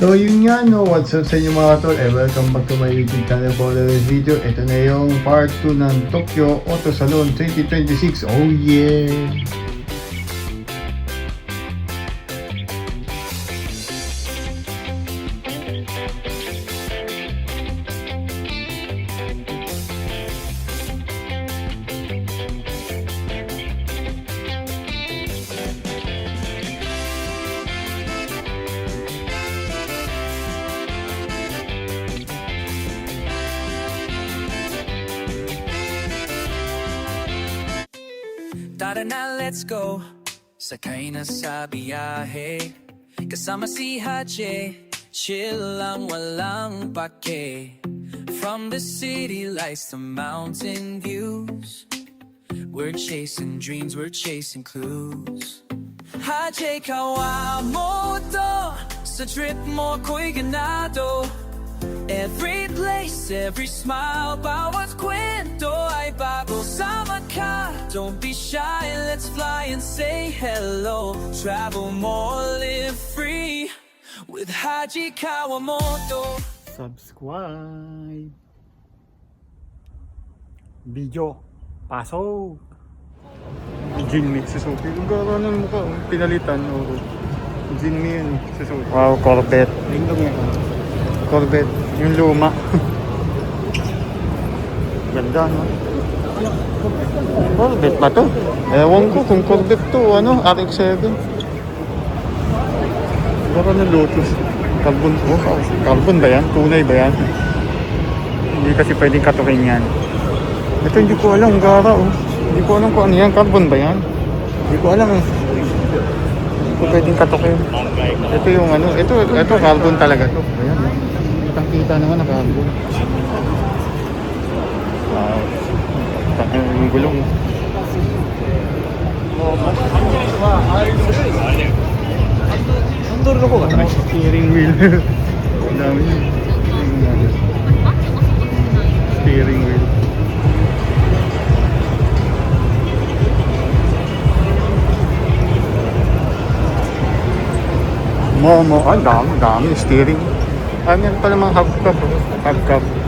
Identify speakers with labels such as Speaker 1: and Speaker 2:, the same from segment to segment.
Speaker 1: So yun nga no, what's up sa inyo mga tol, welcome back to my YouTube channel for this video. Ito na yung part 2 ng Tokyo Auto Salon 2026, oh yeah!
Speaker 2: Tara na, let's go. Sakay na sa biyahe. Kasama si Hache. Chill lang, walang pake. From the city lights to mountain views, we're chasing dreams, we're chasing clues. Hache Kawamoto, sa trip mo ko'y ganado. Every place, every smile, bawat kwento ay bago. Sama ka, don't be shy, let's fly and say hello. Travel more, live free, with Haji Kawamoto.
Speaker 1: Subscribe! Video, pasok! Jinmi, Suzuki. Ang gano'n ng mukha, pinalitan. Jinmi yun, Suzuki. Wow, Corvette. Lindong yan. Corvette, yung luma. Ganda, no? Corvette ba to? Ewan ko kung Corvette to, ano, RX-7. Baka ng Lotus. Carbon, carbon ba yan? Tunay ba yan? Hindi kasi pwedeng katukin yan. Ito hindi ko alam, gara, oh. Hindi ko alam kung ano yan, carbon ba yan? Hindi ko alam, eh. Hindi ko pwedeng katukin. Ito yung ano, ito carbon talaga to. Ayan, oh. Kita naman na carbon. Wow. Yung gulong. Steering wheel. Ang dami yun. Steering wheel. Momo. Ang dami. Steering. Meron pa namang hubcap.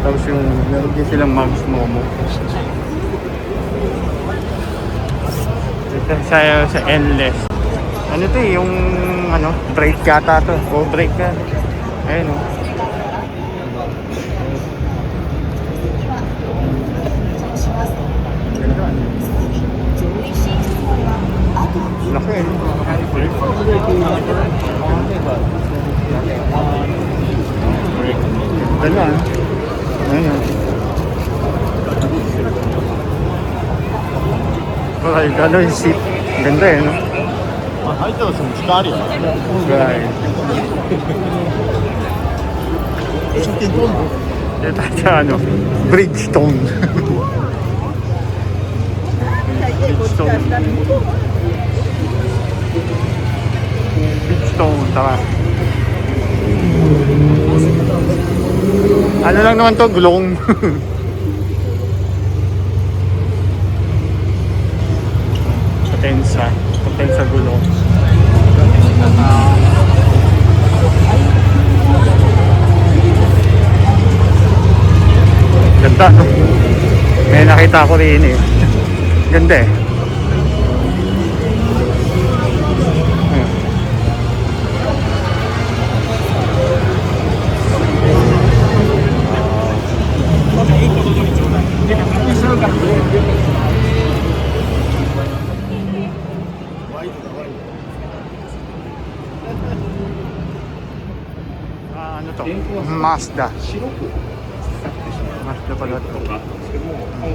Speaker 1: Tapos yung meron din silang Mags Momo. Ito sa endless. Ano to yung ano, brake yata to. O brake ka. Ayun o. Laki eh. Ganda. Ayun. Ay, gano'n yung seat. Ganda eh, no?
Speaker 3: 入ってますもん、時間あるよ。
Speaker 1: Right.
Speaker 3: 出金取るの
Speaker 1: Ito sa ano, Bridgestone. Bridgestone, tara. Ano lang naman to, gulong. Potensa gulong. Ganda, no? May nakita ko rin eh. Ganda eh. Ano to? Mazda. Mazda pala to.
Speaker 4: 今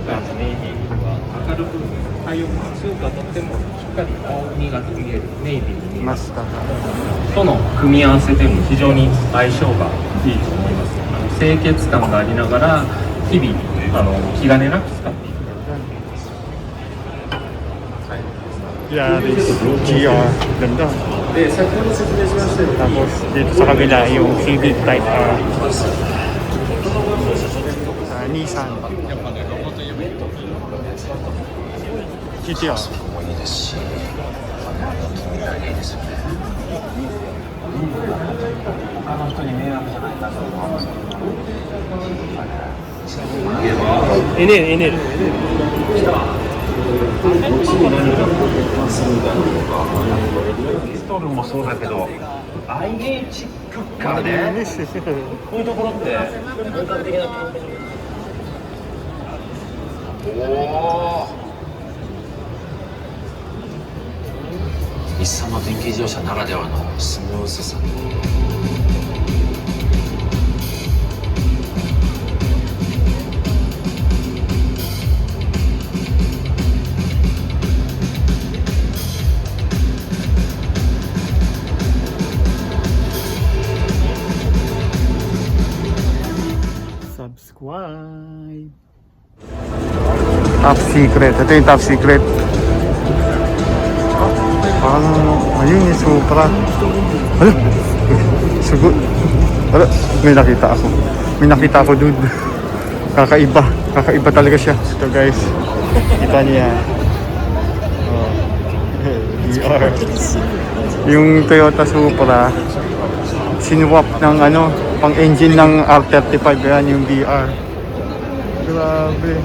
Speaker 4: 回のネイビーは明るく太陽光がとってもしっかり青みが見えるネイビーに
Speaker 1: Mazda.
Speaker 4: との組み合わせでも非常に相性がいいと思います。清潔感がありながら日々気兼ねなく使っていただく。
Speaker 1: Yaris GR. Ganda.
Speaker 4: で先ほど説明しましたように
Speaker 1: Tapos dito sa kabila yung Civic Type R. Nissan. GTR.
Speaker 5: エネルエネル
Speaker 6: ピストルもそうだけど IH クッカーねこういうところって本格的なおお日産の電気自動車ならではのスムーズさ
Speaker 1: Subscribe. Top secret. Ito yung top secret. Parang, ayun yung Supra. Hala, sugot. Hala, may nakita ako. May nakita ako, dude. Kakaiba. Kakaiba talaga siya. Ito guys. Kita niya. Oh. VR. Yung Toyota Supra, sinwap ng ano, pang engine ng R35. Yan yung VR. Grabe.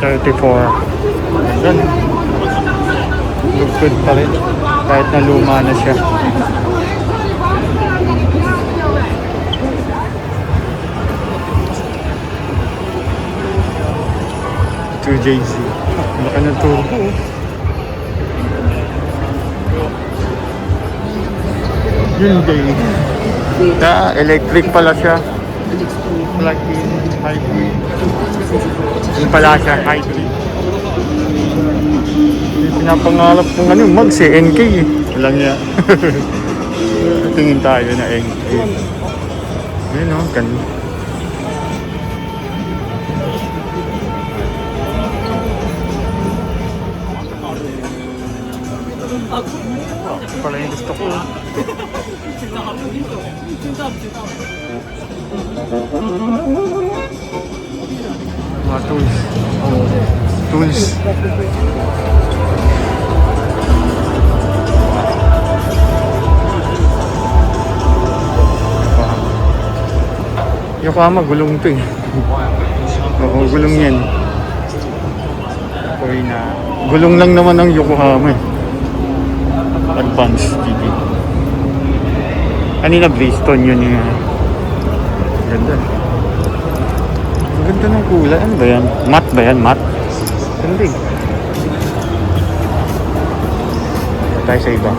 Speaker 1: R34. Yan. Look good pa rin. Kahit na luma na siya. 2JZ. Laki ng turbo. Hyundai. Electric pala siya. Plug-in hybrid. Yung pala siya hybrid. Yung pinapangarap kong ano, Mags NK eh. Walang niya. Tingin tayo na NK. Ayun o, ganda. Pala yung gusto ko. Mga tools. Tools. Yokohama, gulong to eh. Oo, gulong yan. Okay na. Gulong lang naman ang Yokohama eh. Advanced GT. Kanina Bridgestone yun yung ganda. Ang ganda ng kulay. Ano ba yan? Matte ba yan? Matte? Ganda eh. Tayo sa iba.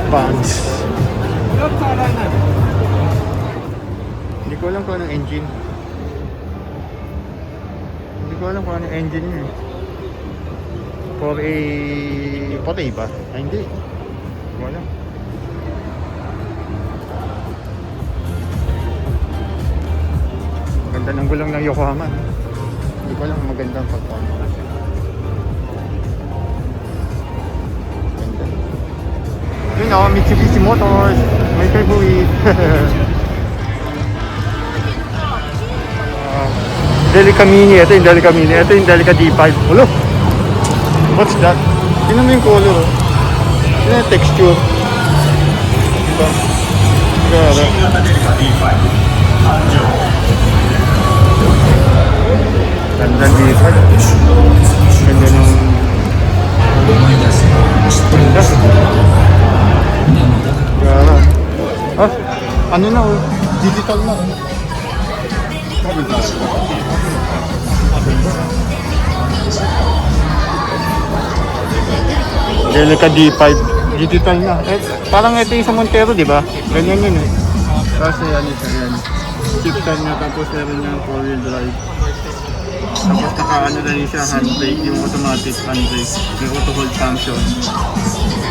Speaker 1: Pants. Hindi ko alam kung anong engine. Hindi ko alam kung anong engine niya eh. For a ba? Ay hindi. Hindi ko alam. Ganda ng gulong ng Yokohama. Hindi ko alam magandang pagkakita. Ganda. Yun o, Mitsubishi Motors. May favorite. Delica Mini. Ito yung Delica Mini. Ito yung Delica D5. Ulo! What's that? Tingnan mo yung color. Tingnan yung texture. Diba? Grabe. Ganda D5. Ganda ng... Grabe. Ah, ano na oh. Digital na. Delica D5. Digital na. Eh, parang ito yung sa Montero, di ba? Ganyan yun eh. Kasi yan isa yan. Chip time niya tapos meron niya 4-wheel drive. Tapos naka-ano na rin siya, handbrake, yung automatic handbrake, yung auto hold function.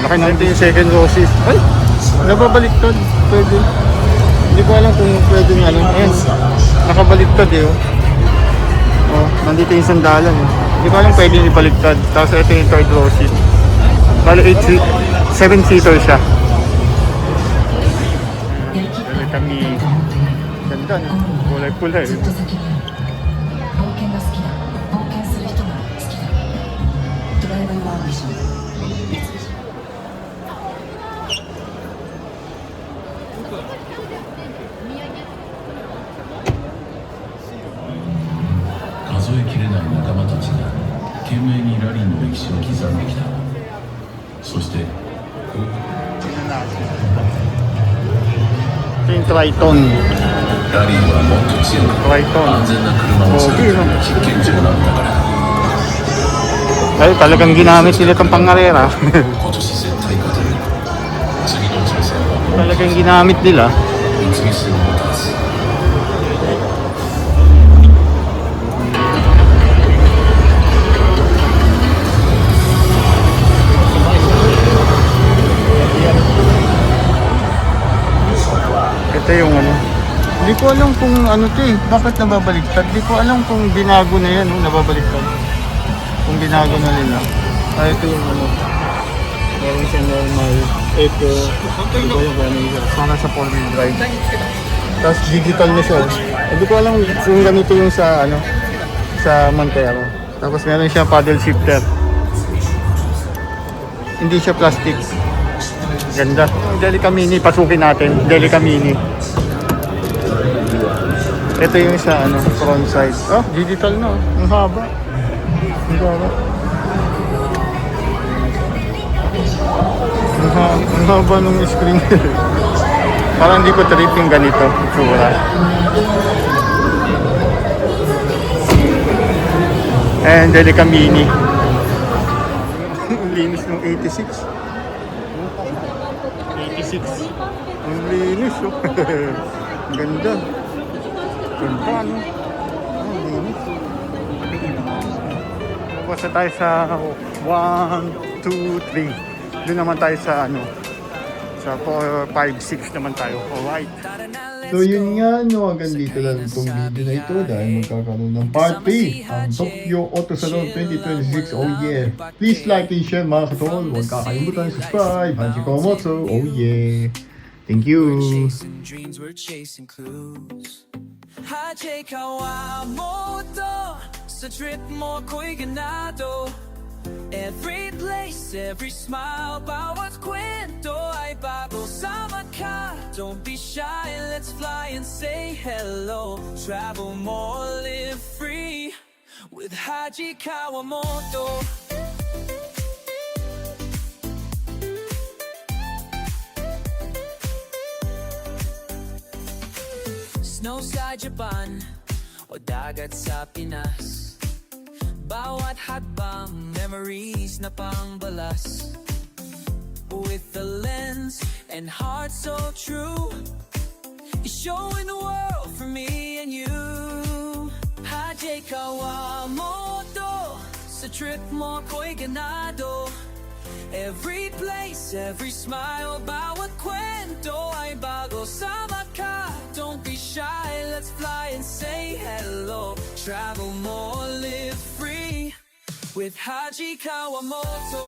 Speaker 1: Laki na ito yung second row seat. Ay! Nababaliktad. Pwede. Hindi ko alam kung pwede nga ano. Ayan. Nakabaliktad eh. Oh, nandito yung sandalan eh. Hindi ko alam pwede yung ibaliktad. Tapos ito yung third row seat. Bali 7-seater siya. Dali kami. Ganda no? Kulay-kulay.
Speaker 7: ずっと先にある冒険が好きだ冒険する人が好きだドライバーは一緒に
Speaker 8: 数えきれない仲間たちが懸命にラリーの歴史を刻んできたそして
Speaker 1: Ito yung Triton.
Speaker 8: ラリーはもっと強く
Speaker 1: Triton.
Speaker 8: 安全な車を作るための実験場なんだから
Speaker 1: Ay, talagang ginamit sila itong pangarera.
Speaker 8: 今年絶対勝てる次の挑戦は
Speaker 1: Talagang ginamit nila.
Speaker 8: 三菱モーターズ
Speaker 1: Ito yung ano. Hindi ko alam kung ano to eh. Bakit nababaliktad? Hindi ko alam kung binago na yan. Nababaliktad. Kung binago na nila. Ah, ito yung ano. Meron siya normal. Ito. Ito yung ano siya. Sana sa 4-wheel drive. Tapos digital na siya. Hindi ko alam kung ganito yung sa ano. Sa Montero. Tapos meron siya paddle shifter. Hindi siya plastic. Ganda. Delica Mini, pasukin natin. Delica Mini. Ito yung sa ano, front side. Oh, digital na. Ang haba. Ang haba. Ang haba nung screen. Parang hindi ko trip yung ganito. Tsura. And Delica Mini. Ang linis ng 86. 86. Ang linis oh. Ang ganda. Ganda no. Ang linis. Basta tayo sa 1, 2, 3. Doon naman tayo sa ano. Sa 4, 5, 6 naman tayo. Alright. So yun nga no, hanggang dito lang itong video na ito dahil magkakaroon ng part 3 ang Tokyo Auto Salon 2026. Oh yeah! Please like and share mga katol. Huwag kakalimutan subscribe. Hanshi Komotsu. Oh yeah! Thank you!
Speaker 2: Chasing dreams, we're chasing clues. Hajay Kawamoto sa trip mo ko'y ganado. Every place, every smile, bawat kwento ay bago. Sama ka, don't be shy, let's fly and say hello. Travel more, live free with Haji Kawamoto. Snow sa Japan o dagat sa Pinas. Bawat hakbang, memories na pangbalas. With the lens and heart so true, you're showing the world for me and you. Hajay Kawamoto sa trip mo ko'y ganado. Every place, every smile, bawat kwento ay bago. Sama ka, don't be shy, let's fly and say hello. Travel more, live free with Haji Kawamoto.